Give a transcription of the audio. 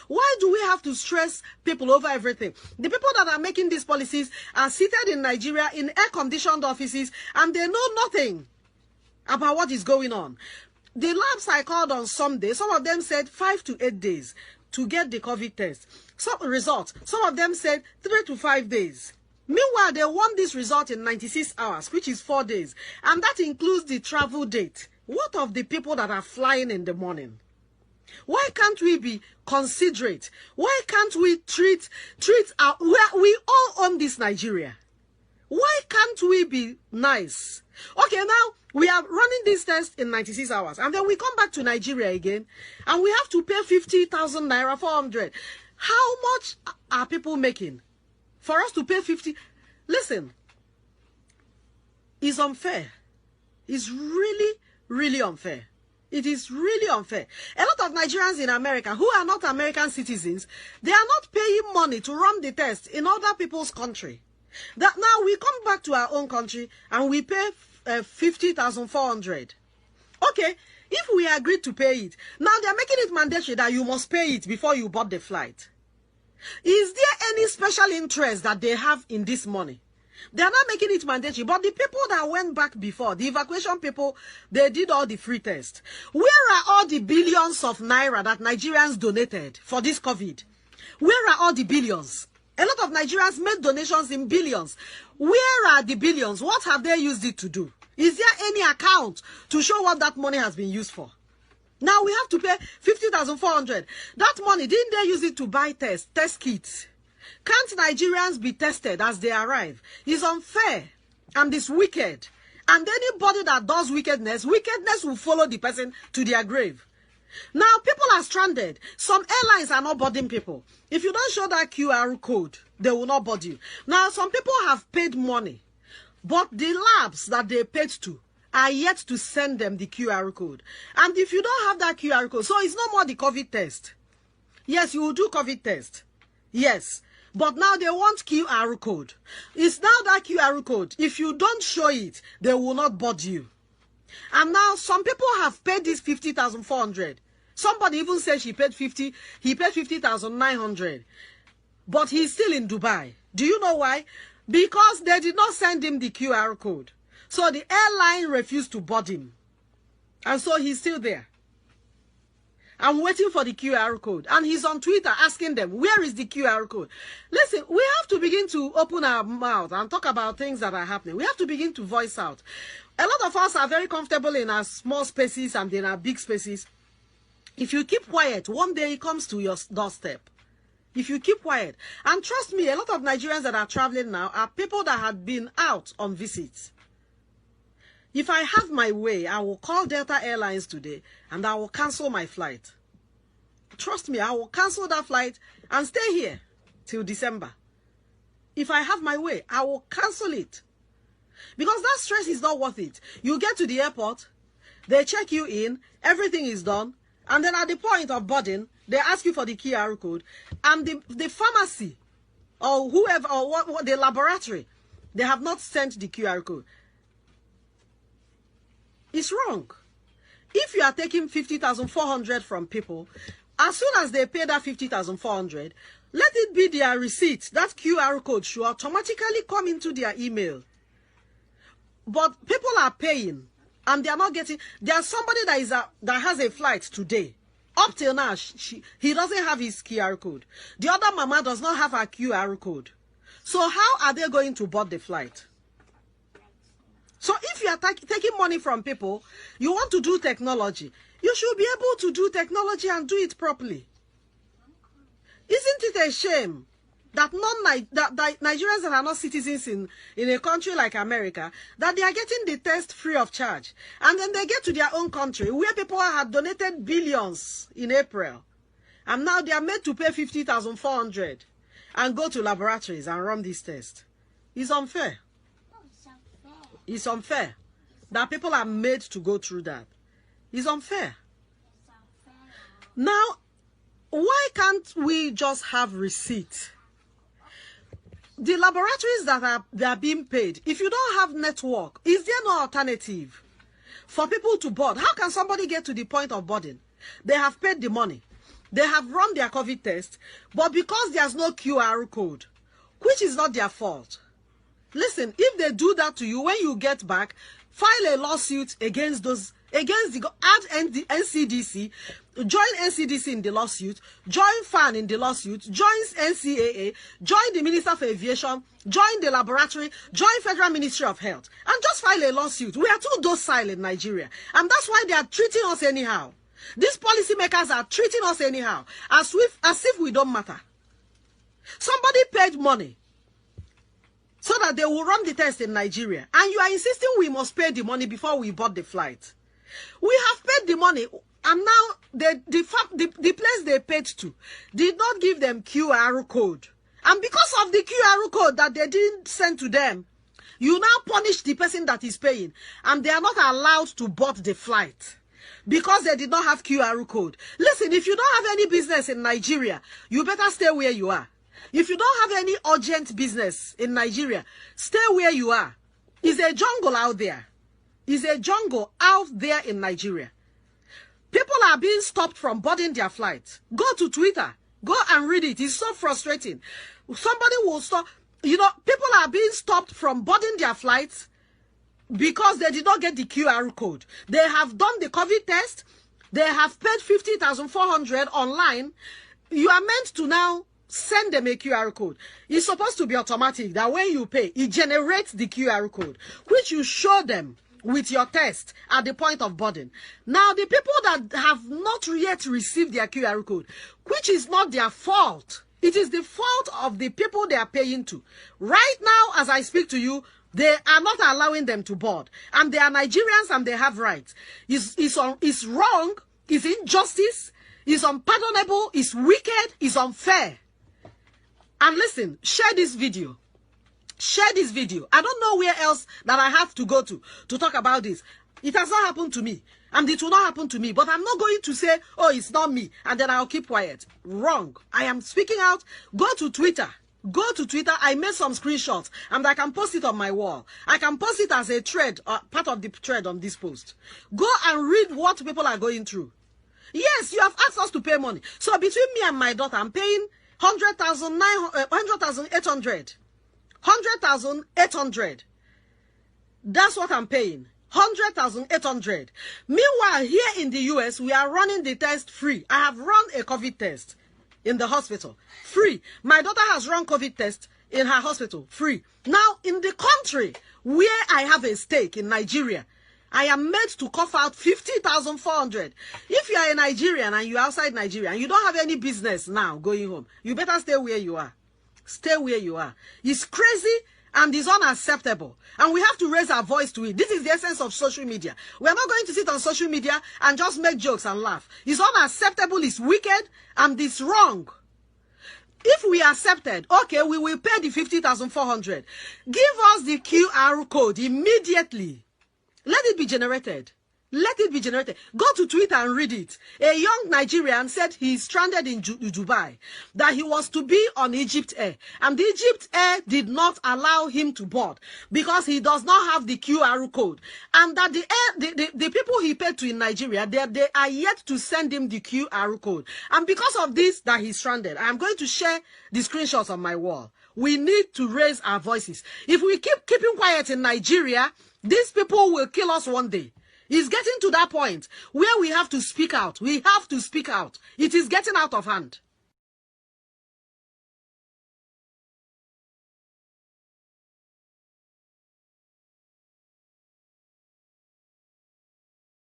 Why do we have to stress people over everything? The people that are making these policies are seated in Nigeria in air-conditioned offices, and they know nothing about what is going on. The labs I called on Sunday, some of them said 5 to 8 days to get the COVID test. Some results, some of them said 3 to 5 days. Meanwhile, they want this result in 96 hours, which is 4 days. And that includes the travel date. What of the people that are flying in the morning? Why can't we be considerate? Why can't we treat we all own this Nigeria? Why can't we be nice? Okay, now we are running this test in 96 hours, and then we come back to Nigeria again, and we have to pay 50,000 naira, 400. How much are people making for us to pay 50? Listen, it's unfair. It's really, really unfair. It is really unfair. A lot of Nigerians in America who are not American citizens, they are not paying money to run the test in other people's country. That now we come back to our own country and we pay 50,400. Okay, if we agreed to pay it, now they are making it mandatory that you must pay it before you board the flight. Is there any special interest that they have in this money? They are not making it mandatory, but the people that went back before, the evacuation people, they did all the free tests. Where are all the billions of naira that Nigerians donated for this COVID? Where are all the billions? A lot of Nigerians made donations in billions. Where are the billions? What have they used it to do? Is there any account to show what that money has been used for? Now we have to pay 50,400. That money, didn't they use it to buy test kits? Can't Nigerians be tested as they arrive? It's unfair and it's wicked. And anybody that does wickedness will follow the person to their grave. Now, people are stranded. Some airlines are not boarding people. If you don't show that QR code, they will not board you. Now, some people have paid money, but the labs that they paid to are yet to send them the QR code. And if you don't have that QR code, so it's no more the COVID test. Yes, you will do COVID test. Yes. But now they want QR code. It's now that QR code. If you don't show it, they will not board you. And now some people have paid this 50,400. Somebody even said he paid 50,900. But he's still in Dubai. Do you know why? Because they did not send him the QR code. So the airline refused to board him. And so he's still there. I'm waiting for the QR code. And he's on Twitter asking them, where is the QR code? Listen, we have to begin to open our mouth and talk about things that are happening. We have to begin to voice out. A lot of us are very comfortable in our small spaces and in our big spaces. If you keep quiet, one day it comes to your doorstep. If you keep quiet. And trust me, a lot of Nigerians that are traveling now are people that had been out on visits. If I have my way, I will call Delta Airlines today and I will cancel my flight. Trust me, I will cancel that flight and stay here till December. If I have my way, I will cancel it. Because that stress is not worth it. You get to the airport, they check you in, everything is done, and then at the point of boarding, they ask you for the QR code, and the pharmacy or whoever, or what the laboratory, they have not sent the QR code. It's wrong. If you are taking 50,400 from people, as soon as they pay that 50,400, let it be their receipt. That QR code should automatically come into their email. But people are paying, and they are not getting. There's somebody that has a flight today. Up till now, he doesn't have his QR code. The other mama does not have her QR code. So how are they going to board the flight? So if you are taking money from people, you want to do technology, you should be able to do technology and do it properly. Isn't it a shame that Nigerians that are not citizens in a country like America, that they are getting the test free of charge, and then they get to their own country where people had donated billions in April, and now they are made to pay 50,400 and go to laboratories and run this test? It's unfair. It's unfair that people are made to go through that. It's unfair. Now, why can't we just have receipt? The laboratories that are being paid, if you don't have network, is there no alternative for people to board? How can somebody get to the point of boarding? They have paid the money. They have run their COVID test, but because there's no QR code, which is not their fault. Listen, if they do that to you, when you get back, file a lawsuit against the NCDC, join NCDC in the lawsuit, join FAN in the lawsuit, join NCAA, join the Minister for Aviation, join the laboratory, join Federal Ministry of Health, and just file a lawsuit. We are too docile in Nigeria, and that's why they are treating us anyhow. These policymakers are treating us anyhow, as if we don't matter. Somebody paid money so that they will run the test in Nigeria, and you are insisting we must pay the money before we board the flight. We have paid the money, and now the place they paid to did not give them QR code. And because of the QR code that they didn't send to them, you now punish the person that is paying, and they are not allowed to board the flight because they did not have QR code. Listen, if you don't have any business in Nigeria, you better stay where you are. If you don't have any urgent business in Nigeria, stay where you are. It's a jungle out there. It's a jungle out there in Nigeria. People are being stopped from boarding their flights. Go to Twitter. Go and read it. It's so frustrating. Somebody will stop. You know, people are being stopped from boarding their flights because they did not get the QR code. They have done the COVID test. They have paid 50,400 online. You are meant to now send them a QR code. It's supposed to be automatic, that when you pay, it generates the QR code, which you show them with your test at the point of boarding. Now, the people that have not yet received their QR code, which is not their fault, it is the fault of the people they are paying to. Right now, as I speak to you, they are not allowing them to board. And they are Nigerians and they have rights. It's wrong, it's injustice, it's unpardonable, it's wicked, it's unfair. And listen, share this video. Share this video. I don't know where else that I have to go to talk about this. It has not happened to me, and it will not happen to me. But I'm not going to say, oh, it's not me, and then I'll keep quiet. Wrong. I am speaking out. Go to Twitter. Go to Twitter. I made some screenshots, and I can post it on my wall. I can post it as a thread, part of the thread on this post. Go and read what people are going through. Yes, you have asked us to pay money. So between me and my daughter, I'm paying 100,800. 100,800. That's what I'm paying. 100,800. Meanwhile, here in the US, we are running the test free. I have run a COVID test in the hospital. Free. My daughter has run COVID test in her hospital. Free. Now, in the country where I have a stake in Nigeria, I am meant to cough out 50,400. If you are a Nigerian and you're outside Nigeria and you don't have any business now going home, you better stay where you are. Stay where you are. It's crazy and it's unacceptable. And we have to raise our voice to it. This is the essence of social media. We are not going to sit on social media and just make jokes and laugh. It's unacceptable, it's wicked, and it's wrong. If we accepted, okay, we will pay the 50,400. Give us the QR code immediately. Let it be generated. Let it be generated. Go to Twitter and read it. A young Nigerian said he's stranded in Dubai, that he was to be on Egypt Air, and the Egypt Air did not allow him to board because he does not have the QR code, and that the people he paid to in Nigeria, they are yet to send him the QR code, and because of this, that he's stranded. I'm going to share the screenshots on my wall. We need to raise our voices. If we keep keeping quiet in Nigeria, these people will kill us one day. It's getting to that point where we have to speak out. We have to speak out. It is getting out of hand.